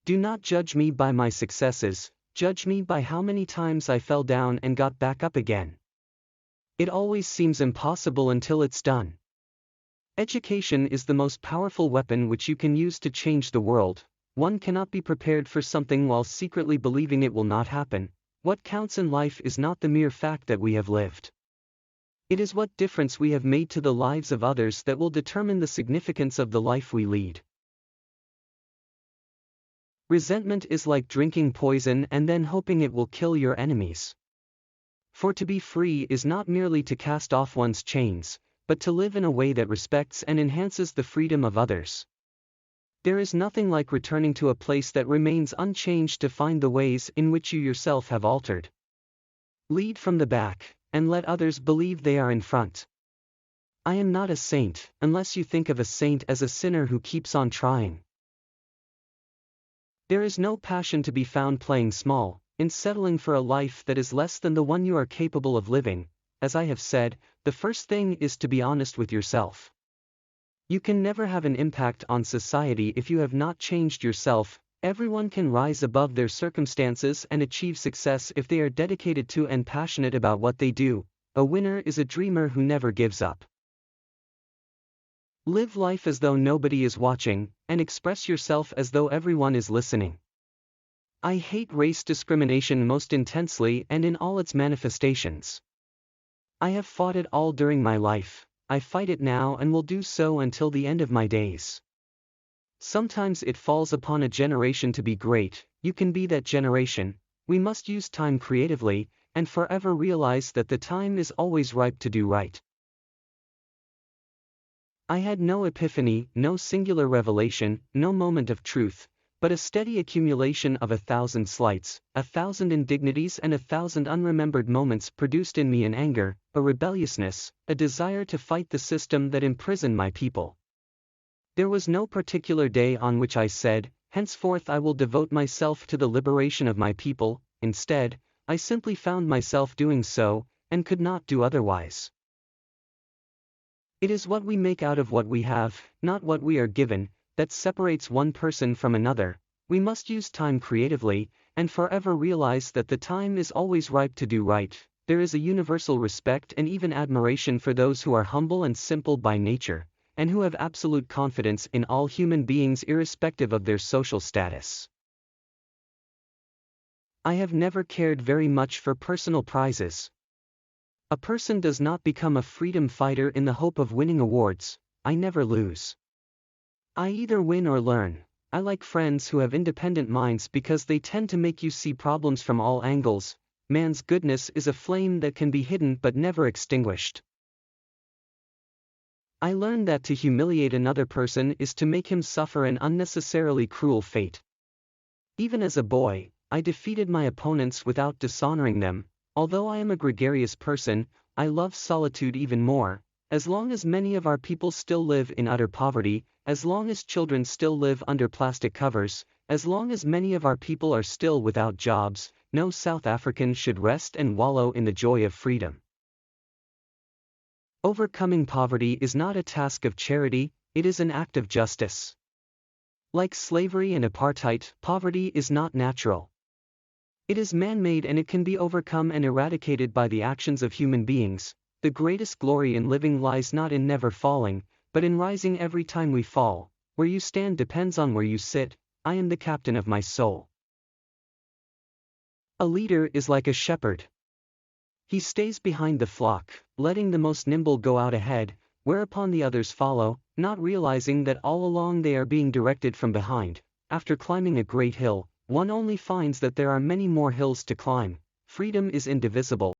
Do not judge me by my successes, judge me by how many times I fell down and got back up again. It always seems impossible until it's done. Education is the most powerful weapon which you can use to change the world. One cannot be prepared for something while secretly believing it will not happen. What counts in life is not the mere fact that we have lived. It is what difference we have made to the lives of others that will determine the significance of the life we lead. Resentment is like drinking poison and then hoping it will kill your enemies. For to be free is not merely to cast off one's chains, but to live in a way that respects and enhances the freedom of others. There is nothing like returning to a place that remains unchanged to find the ways in which you yourself have altered. Lead from the back, and let others believe they are in front. I am not a saint, unless you think of a saint as a sinner who keeps on trying. There is no passion to be found playing small, in settling for a life that is less than the one you are capable of living. As I have said, the first thing is to be honest with yourself. You can never have an impact on society if you have not changed yourself. Everyone can rise above their circumstances and achieve success if they are dedicated to and passionate about what they do. A winner is a dreamer who never gives up. Live life as though nobody is watching, and express yourself as though everyone is listening. I hate race discrimination most intensely and in all its manifestations. I have fought it all during my life. I fight it now and will do so until the end of my days. Sometimes it falls upon a generation to be great. You can be that generation. We must use time creatively, and forever realize that the time is always ripe to do right. I had no epiphany, no singular revelation, no moment of truth, but a steady accumulation of 1,000 slights, 1,000 indignities and 1,000 unremembered moments produced in me an anger, a rebelliousness, a desire to fight the system that imprisoned my people. There was no particular day on which I said, henceforth I will devote myself to the liberation of my people. Instead, I simply found myself doing so, and could not do otherwise. It is what we make out of what we have, not what we are given, that separates one person from another. We must use time creatively, and forever realize that the time is always ripe to do right. There is a universal respect and even admiration for those who are humble and simple by nature, and who have absolute confidence in all human beings irrespective of their social status. I have never cared very much for personal prizes. A person does not become a freedom fighter in the hope of winning awards. I never lose. I either win or learn. I like friends who have independent minds because they tend to make you see problems from all angles. Man's goodness is a flame that can be hidden but never extinguished. I learned that to humiliate another person is to make him suffer an unnecessarily cruel fate. Even as a boy, I defeated my opponents without dishonoring them. Although I am a gregarious person, I love solitude even more. As long as many of our people still live in utter poverty, as long as children still live under plastic covers, as long as many of our people are still without jobs, no South African should rest and wallow in the joy of freedom. Overcoming poverty is not a task of charity, it is an act of justice. Like slavery and apartheid, poverty is not natural. It is man-made and it can be overcome and eradicated by the actions of human beings. The greatest glory in living lies not in never falling, but in rising every time we fall. Where you stand depends on where you sit. I am the captain of my soul. A leader is like a shepherd. He stays behind the flock, letting the most nimble go out ahead, whereupon the others follow, not realizing that all along they are being directed from behind. After climbing a great hill, one only finds that there are many more hills to climb. Freedom is indivisible.